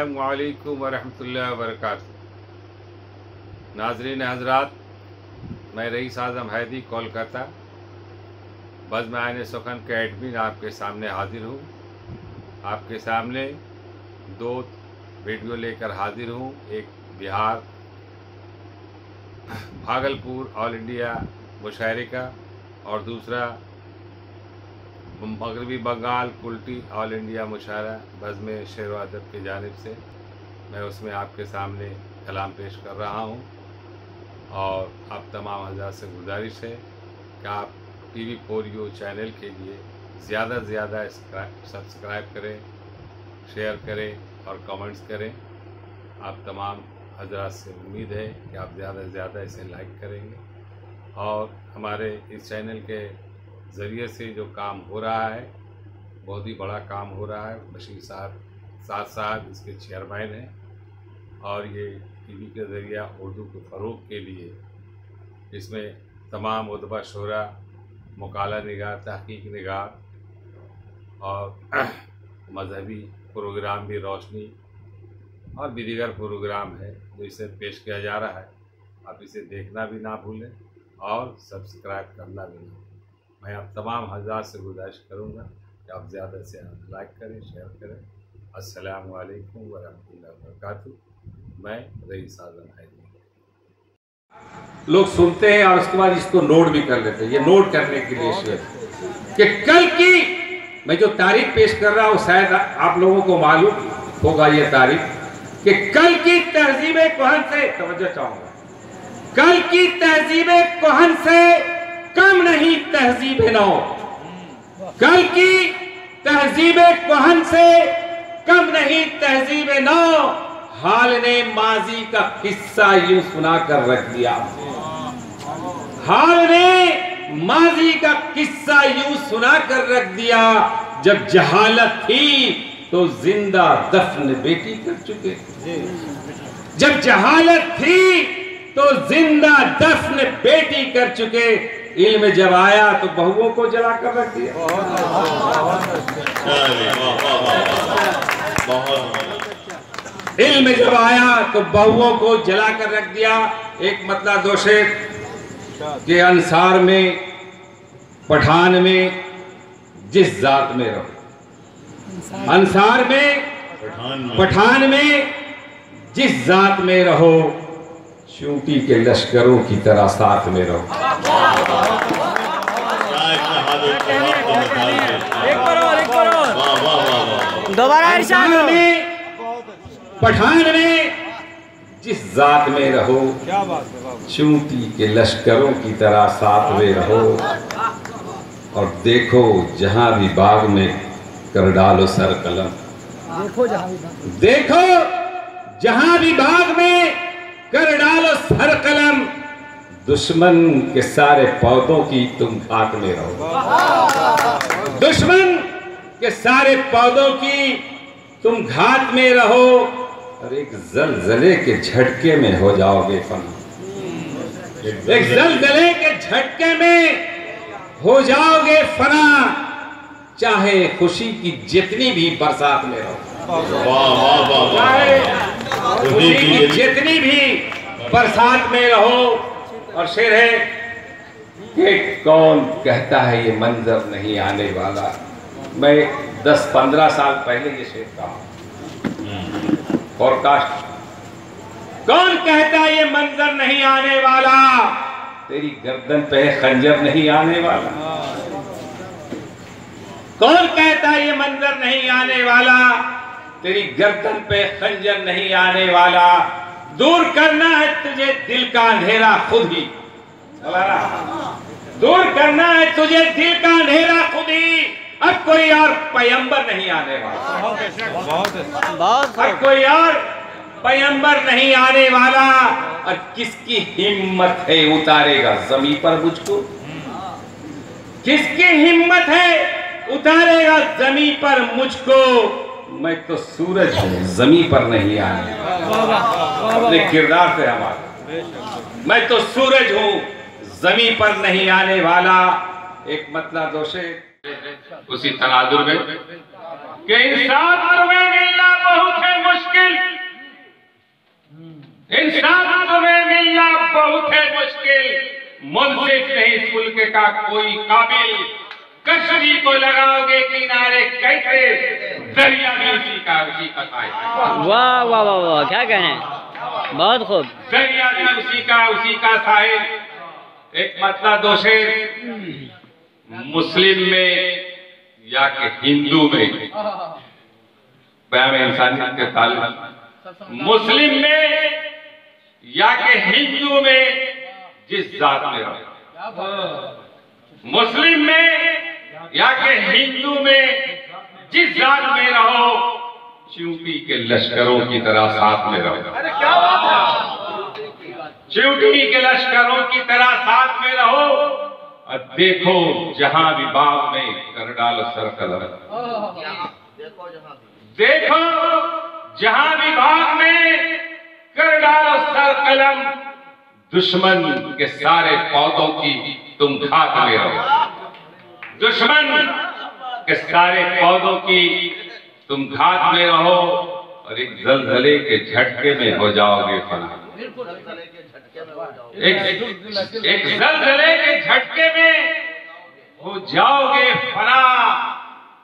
अस्सलामु अलैकुम वरहमतुल्लाहि वबरकातुहू। नाज़रीन हज़रात, मैं रईस आज़म हैदी कोलकाता बज़्म आईन सुखन के एडमिन आपके सामने हाजिर हूँ। आपके सामने दो वीडियो लेकर हाजिर हूँ। एक बिहार भागलपुर ऑल इंडिया मुशायरे का और दूसरा मगरबी बंगाल कुल्टी ऑल इंडिया मुशायरा बज़्म शेर व अदब की जानिब से मैं उसमें आपके सामने कलाम पेश कर रहा हूँ। और आप तमाम हज़रात से गुजारिश है कि आप TV4U चैनल के लिए ज़्यादा से ज़्यादा सब्सक्राइब करें, शेयर करें और कमेंट्स करें। आप तमाम हज़रात से उम्मीद है कि आप ज़्यादा से ज़्यादा इसे लाइक करेंगे। और हमारे इस चैनल के ज़रिए से जो काम हो रहा है, बहुत ही बड़ा काम हो रहा है। बशीर साहब इसके चेयरमैन हैं और ये TV के ज़रिए उर्दू के फ़रोग़ के लिए इसमें तमाम उदबा शोरा, मुकाला निगार, तहक़ीक़ निगार और मजहबी प्रोग्राम भी रोशनी और भी दीगर प्रोग्राम है जो इसे पेश किया जा रहा है। आप इसे देखना भी ना भूलें और सब्सक्राइब करना भी ना। मैं आप तमाम हज़रात से गुजारिश करूँगा कि आप ज़्यादा से ज़्यादा लाइक करें, शेयर करें। अस्सलामु अलैकुम वरहमतुल्लाहि वबरकातुहू। मैं रईस आज़म हैदी। लोग सुनते हैं और उसके बाद इसको नोट भी कर लेते हैं। ये नोट करने के लिए शेयर कि कल की मैं जो तारीख पेश कर रहा हूँ, शायद आप लोगों को मालूम होगा ये तारीख, कि कल की तहजीब कोहन से, तवज्जो चाहूंगा, कल की तहजीब कोहन से कम नहीं तहजीब नौ। कल की तहजीब कोहन से कम नहीं तहजीब नौ। हाल ने माजी का किस्सा यूं सुना कर रख दिया। हाल ने माजी का किस्सा यूं सुना कर रख दिया। जब जहालत थी तो जिंदा दफन बेटी कर चुके। जब जहालत थी तो जिंदा दफन बेटी कर चुके। इल्म जब आया तो बहुओं को जला कर रख दिया। इल्म जब आया तो बहुओं को जला कर रख दिया। एक मतलब दो शेर के अंसार में, पठान में, जिस जात में रहो, अंसार में, पठान में, जिस जात में रहो, चूंटी के लश्करों की तरह साथ में रहो। दोबारा पठान में जिस जात में रहो, चूंटी के लश्करों की तरह साथ में रहो। और देखो जहां भी बाग में कर डालो सर कलम। देखो जहां भी बाग में कर डालो सर कलम। दुश्मन के सारे पौधों की तुम घात में रहो। दुश्मन के सारे पौधों की तुम घात में रहो। और एक जलजले के झटके में हो जाओगे फना। एक जलजले के झटके में हो जाओगे फना। चाहे खुशी की जितनी भी बरसात में रहो, चाहे खुशी की जितनी भी बरसात में रहो। और शेर है कि कौन कहता है ये मंजर नहीं आने वाला। मैं 10-15 साल पहले ये शेर कहा, फोरकास्ट। कौन कहता है ये मंजर नहीं आने वाला, तेरी गर्दन पे खंजर नहीं आने वाला। कौन कहता है ये मंजर नहीं आने वाला, तेरी गर्दन पे खंजर नहीं आने वाला। दूर करना है तुझे दिल का अंधेरा खुद ही। दूर करना है तुझे दिल का अंधेरा खुद ही। अब कोई और पैगंबर नहीं आने वाला। अब कोई और पैगंबर नहीं आने वाला। और किसकी हिम्मत है उतारेगा जमीन पर मुझको। किसकी हिम्मत है उतारेगा जमीन पर मुझको। मैं तो सूरज हूं, जमीन पर नहीं आने वाला। अपने किरदार से हमारा, मैं तो सूरज हूं, जमीन पर नहीं आने वाला। एक मतलब दोषे उसी तनाजुर में कि इंसान में मिलना बहुत है मुश्किल, इंसान तुम्हें मिलना बहुत है मुश्किल। मुंसिफ नहीं इस मुल्क का कोई काबिल, कश्ती को लगाओगे किनारे कैसे, दरिया भी उसी का साहिल। वाह वाह वाह वाह, क्या कहने हैं, बहुत खूब। दरिया भी उसी का साहिल। एक मतलब दो शेर, मुस्लिम में या कि हिंदू में बयान इंसानियत के ताल्लुक, मुस्लिम में या कि हिंदू में जिस जात में रहो, मुस्लिम में या कि हिंदू में जिस जात में रहो, चींटी के लश्करों की तरह साथ में रहो। अरे क्या बात है, चींटी के लश्करों की तरह साथ में रहो। और देखो जहां भी बाग में कर डालो सर कलम, देखो जहां भी बाग में कर डालो सर कलम, दुश्मन के सारे पौधों की तुम घात में रहो। दुश्मन के सारे पौधों की तुम घात में रहो और एक जलजले के झटके में हो जाओगे फना। एक जलजले के झटके में हो जाओगे फना,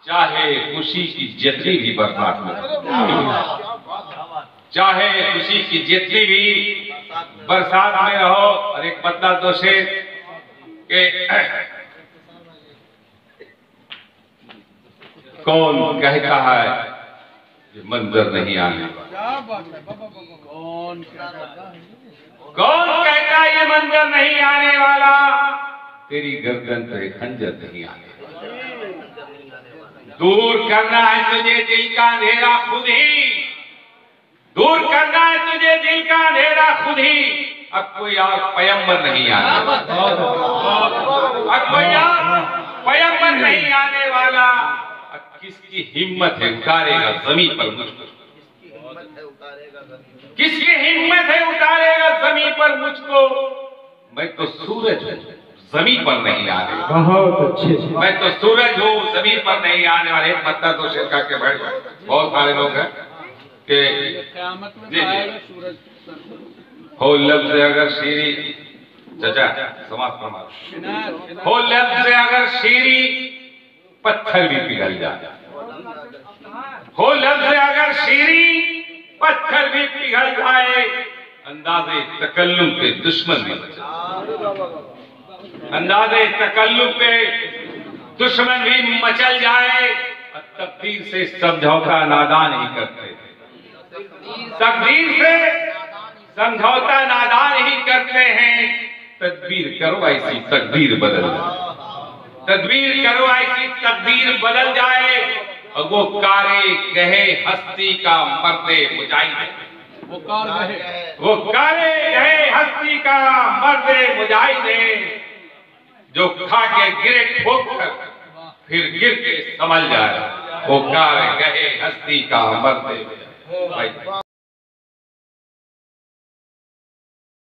चाहे खुशी की जितनी भी बरसात में, चाहे खुशी की जितनी भी बरसात में रहो। और एक बदला दो शेर के कौन कहता है ये मंजर नहीं आने वाला, कौन कहता है ये मंजर नहीं आने वाला, तेरी गर्दन पे खंजर नहीं आने वाला। दूर करना है तुझे दिल का अंधेरा खुद ही, दूर करना है तुझे दिल का अंधेरा खुद ही। अब कोई और पयंबर नहीं आने वाला, अब कोई और पयंबर नहीं आने वाला। किसकी हिम्मत है उतारेगा जमीन पर मुझको, किसकी हिम्मत है उतारेगा जमीन पर मुझको। मैं तो सूरज हूँ जमीन पर नहीं आने वाला, बहुत अच्छे, मैं तो सूरज हूँ जमीन पर नहीं आने वाले। एक मतलब तो शेर के बैठ गए, बहुत सारे लोग हैं कि हो लफ्ज़ अगर शीरी, चाचा समाज प्रमाण, हो लफ्ज़ अगर शीरी पत्थर भी पिघल जाए, हो लफ्ज़ अगर शीरी पत्थर भी पिघल जाए, अंदाज़े तकल्लुम पे दुश्मन भी मचल, अंदाज़े तकल्लुम पे दुश्मन भी मचल जाए। तकदीर से समझौता नादान ही करते, तकदीर से समझौता नादान ही करते हैं। तदबीर करो ऐसी तकदीर बदल जाए, तदबीर करो ऐसी तकदीर बदल जाए। और वो कारे कहे हस्ती का मर्दे मुजाहिद, वो कारे कहे हस्ती का मर्दे मुजाहिद, जो खा के गिरे ठोक कर फिर गिर के संभल जाए, वो कारे कहे हस्ती का मर्दे।